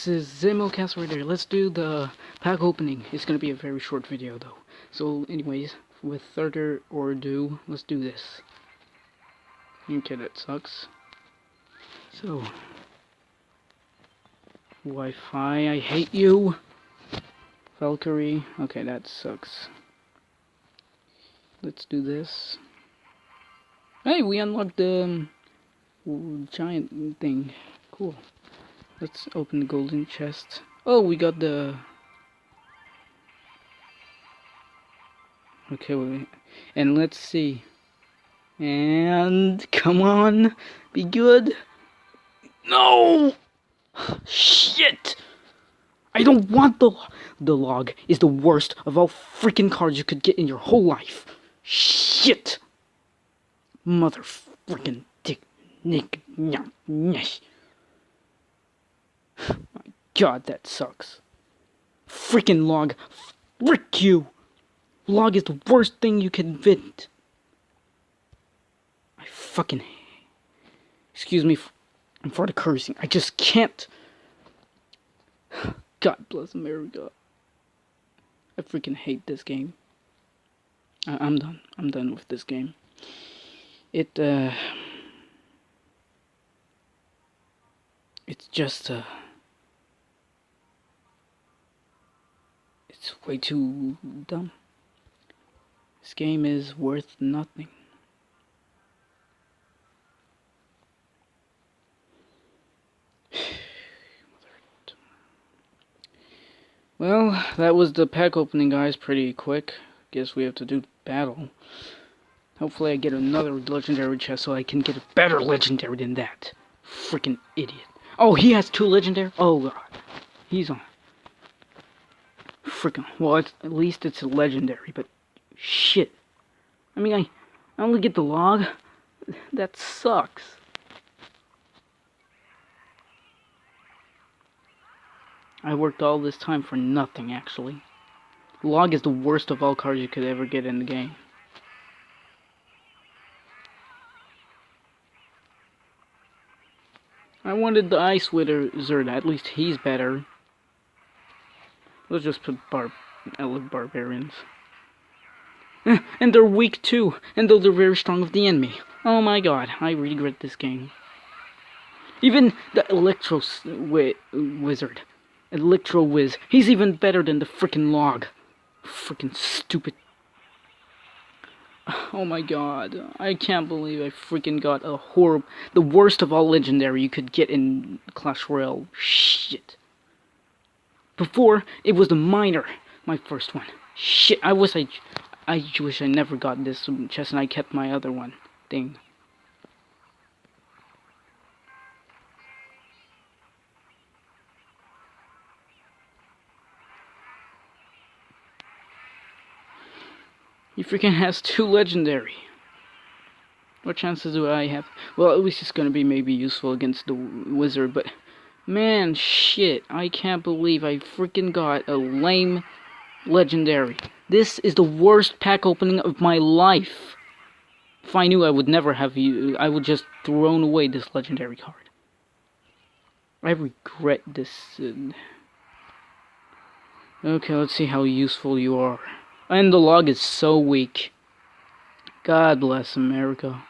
is Zimocast right there. Let's do the pack opening. It's gonna be a very short video though. So anyways, with further ado, let's do this. Okay, that sucks. So, Wi-Fi, I hate you. Valkyrie, okay, that sucks. Let's do this. Hey, we unlocked the giant thing. Cool. Let's open the golden chest. Oh, we got the... Okay, wait. And let's see. And come on, be good. No! Shit! I don't want the log is the worst of all freaking cards you could get in your whole life. Shit! Mother freaking dick nick. My god, that sucks. Freaking log. Frick you! Log is the worst thing you can invent. I fucking... Excuse me for the cursing. I just can't. God bless America. I freaking hate this game. I'm done. I'm done with this game. It's just it's way too dumb. This game is worth nothing. Well, that was the pack opening, guys. Pretty quick. Guess we have to do battle. Hopefully I get another legendary chest so I can get a better legendary than that. Freaking idiot. Oh, he has 2 legendary? Oh god. He's on. Freaking. Well, at least it's a legendary, but shit. I mean, I only get the log. That sucks. I worked all this time for nothing, actually. Log is the worst of all cards you could ever get in the game. I wanted the Ice Wizard. At least he's better. Let's just put barbarians. And they're weak too. And though they're very strong with the enemy. Oh my god, I regret this game. Even the Wizard. Electro Wiz. He's even better than the freaking log. Freaking stupid. Oh my god. I can't believe I freaking got a the worst of all legendary you could get in Clash Royale. Shit. Before, it was the miner. My first one. Shit. I wish I never got this chest and I kept my other one. Thing. He freaking has 2 legendary. What chances do I have? Well, at least it's gonna be maybe useful against the wizard, but... Man, shit. I can't believe I freaking got a lame legendary. This is the worst pack opening of my life. If I knew I would never have I would just thrown away this legendary card. I regret this. Okay, let's see how useful you are. And the log is so weak. God bless America.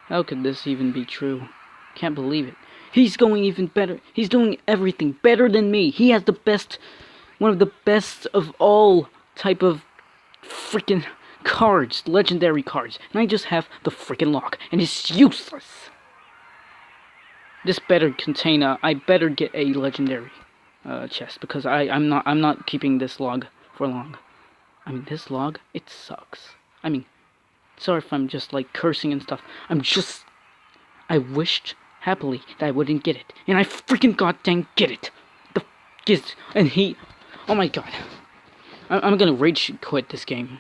How could this even be true? Can't believe it. He's going even better. He's doing everything better than me. He has the best, one of the best of all type of freaking cards, legendary cards. And I just have the freaking log, and it's useless. This better contain I better get a legendary chest because I'm not keeping this log for long. I mean, this log, it sucks. I mean, sorry if I'm just like cursing and stuff. I wished happily that I wouldn't get it. And I freaking goddamn get it. Oh my god. I'm gonna rage quit this game.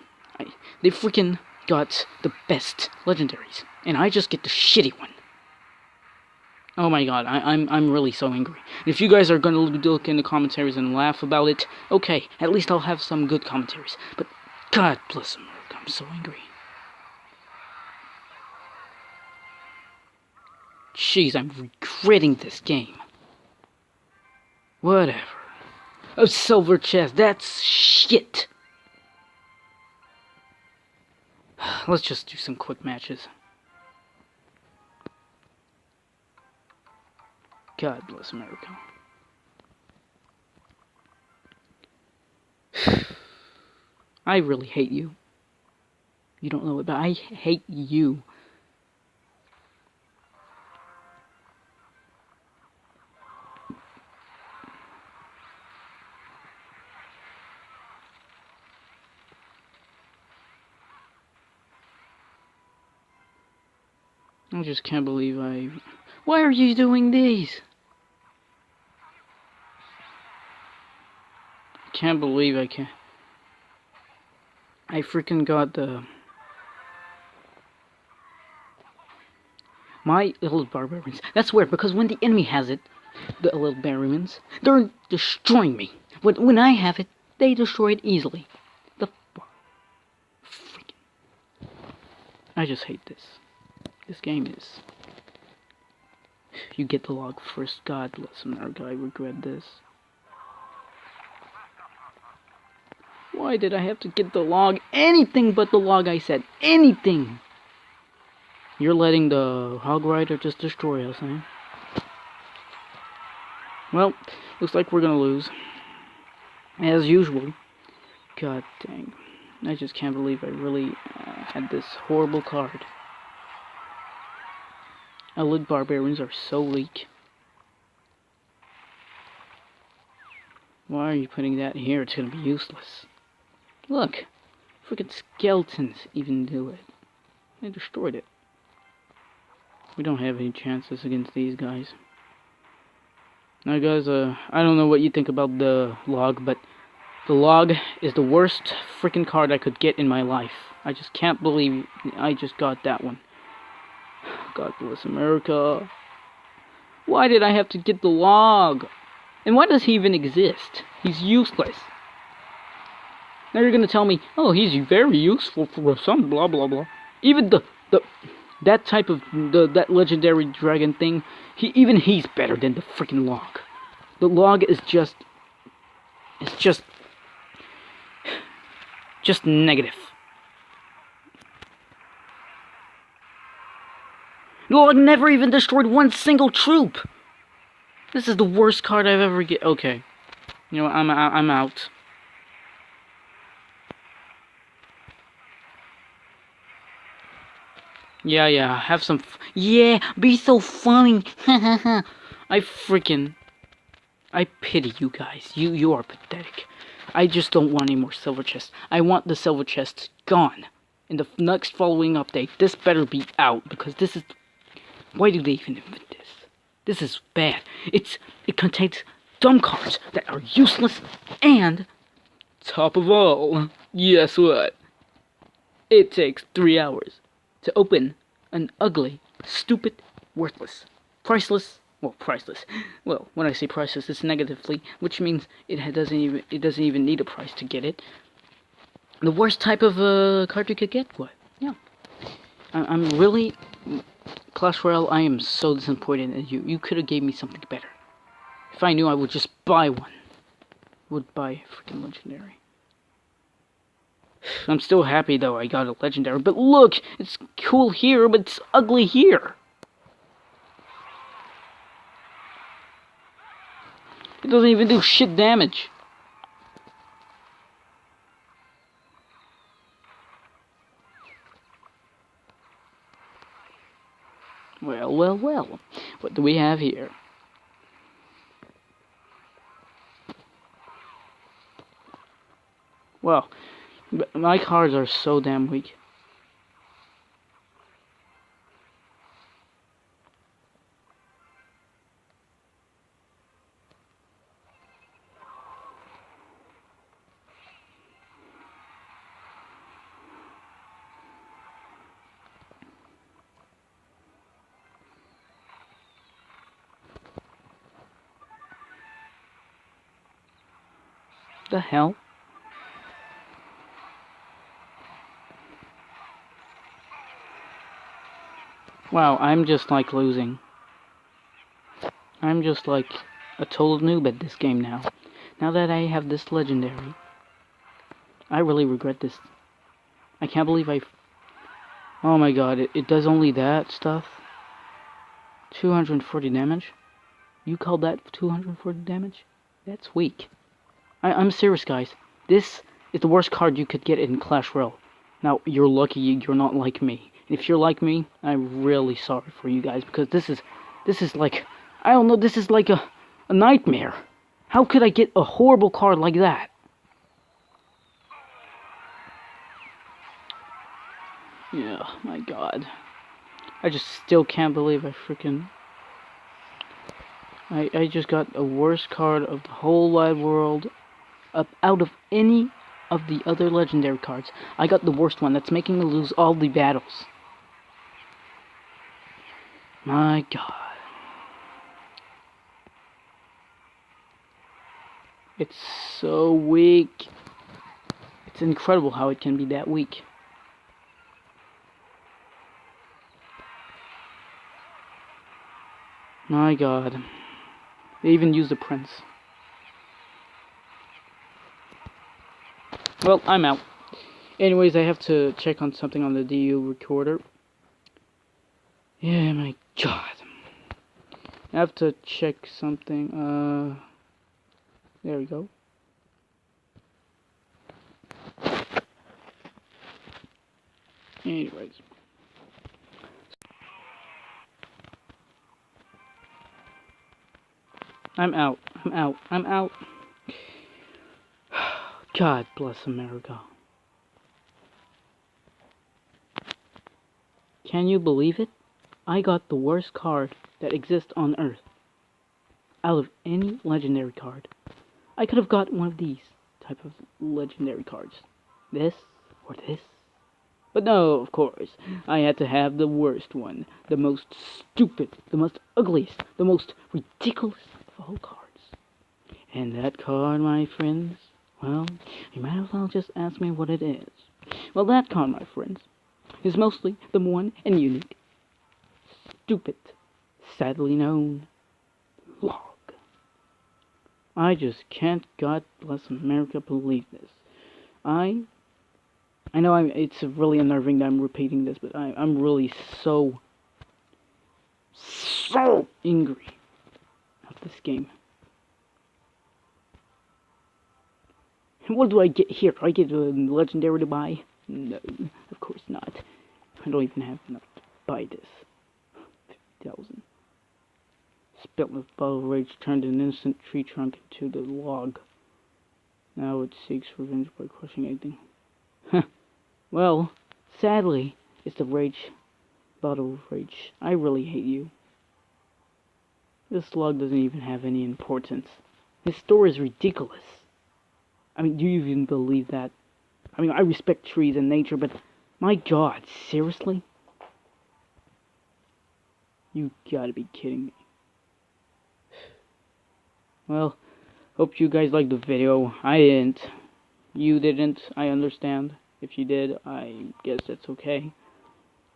They freaking got the best legendaries. And I just get the shitty one. Oh my god, I'm really so angry. If you guys are gonna look in the commentaries and laugh about it, okay, at least I'll have some good commentaries. But God bless America, I'm so angry. Jeez, I'm regretting this game. Whatever. A silver chest, that's shit. Let's just do some quick matches. God bless America. I really hate you. You don't know it, but I hate you. I just can't believe Why are you doing these? Can't believe I can't. I freaking got my little barbarians. That's weird because when the enemy has it, the little barbarians, they're destroying me. When I have it, they destroy it easily. The freaking. I just hate this. This game is. You get the log first. God bless America. I regret this. Why did I have to get the log? Anything but the log, I said. Anything. You're letting the hog rider just destroy us, eh? Well, looks like we're gonna lose. As usual. God dang. I just can't believe I really had this horrible card. Elite barbarians are so weak. Why are you putting that here? It's gonna be useless. Look. Freaking skeletons even do it. They destroyed it. We don't have any chances against these guys. Now guys, I don't know what you think about the log, but the log is the worst freaking card I could get in my life. I just can't believe I just got that one. God bless America. Why did I have to get the log? And why does he even exist? He's useless. Now you're gonna tell me, oh, he's very useful for some blah blah blah. Even that type of that legendary dragon thing, even he's better than the freaking log. The log is just negative. The log never even destroyed one single troop. This is the worst card I've ever get. Okay, you know what, I'm out. Yeah, have some yeah, be so funny. I pity you guys. You are pathetic. I just don't want any more silver chests. I want the silver chests gone. In the next following update, this better be out, because this is... Why do they even invent this? This is bad. It contains dumb cards that are useless, and top of all, guess what? It takes 3 hours to open an ugly, stupid, worthless, priceless, priceless. Well, when I say priceless, it's negatively, which means it doesn't even need a price to get it. The worst type of card you could get. What? Yeah. I'm really Clash Royale. I am so disappointed in you. You could have gave me something better. If I knew, I would just buy one. Would buy freaking legendary. I'm still happy though I got a legendary, but look, it's cool here, but it's ugly here. It doesn't even do shit damage. Well. What do we have here? Well, my cards are so damn weak. The hell? Wow, I'm just like losing. I'm just like a total noob at this game now. Now that I have this legendary, I really regret this. I can't believe oh my god, it does only that stuff? 240 damage? You call that 240 damage? That's weak. I'm serious, guys. This is the worst card you could get in Clash Royale. Now, you're lucky you're not like me. If you're like me, I'm really sorry for you guys, because this is like, I don't know, this is like a nightmare. How could I get a horrible card like that? Yeah, my god. I just still can't believe I just got the worst card of the whole wide world. Out of any of the other legendary cards, I got the worst one. That's making me lose all the battles. My god. It's so weak. It's incredible how it can be that weak. My god. They even used the prince. Well, I'm out. Anyways, I have to check on something on the DU recorder. Yeah, my god. I have to check something. There we go. Anyways. I'm out. I'm out. God bless America. Can you believe it? I got the worst card that exists on Earth. Out of any legendary card. I could have got one of these type of legendary cards. This or this. But no, of course, I had to have the worst one. The most stupid, the most ugliest, the most ridiculous of all cards. And that card, my friends, well, you might as well just ask me what it is. Well, that card, my friends, is mostly the one and unique, stupid, sadly known, log. I just can't, God bless America, believe this. I know it's really unnerving that I'm repeating this, but I'm really so angry at this game. What do I get here? Do I get a legendary to buy? No, of course not. I don't even have enough to buy this. 50,000. Spilt with bottle rage turned an innocent tree trunk into the log. Now it seeks revenge by crushing anything. Well, sadly, it's the rage. Bottle of rage. I really hate you. This log doesn't even have any importance. His story is ridiculous. I mean, do you even believe that? I mean, I respect trees and nature, but my god, seriously? You gotta be kidding me. Well, hope you guys liked the video. I didn't. You didn't, I understand. If you did, I guess that's okay.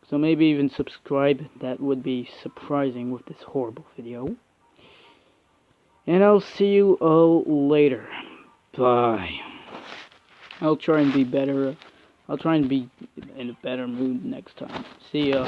So maybe even subscribe. That would be surprising with this horrible video. And I'll see you all later. Bye. I'll try and be better. I'll try and be in a better mood next time. See ya.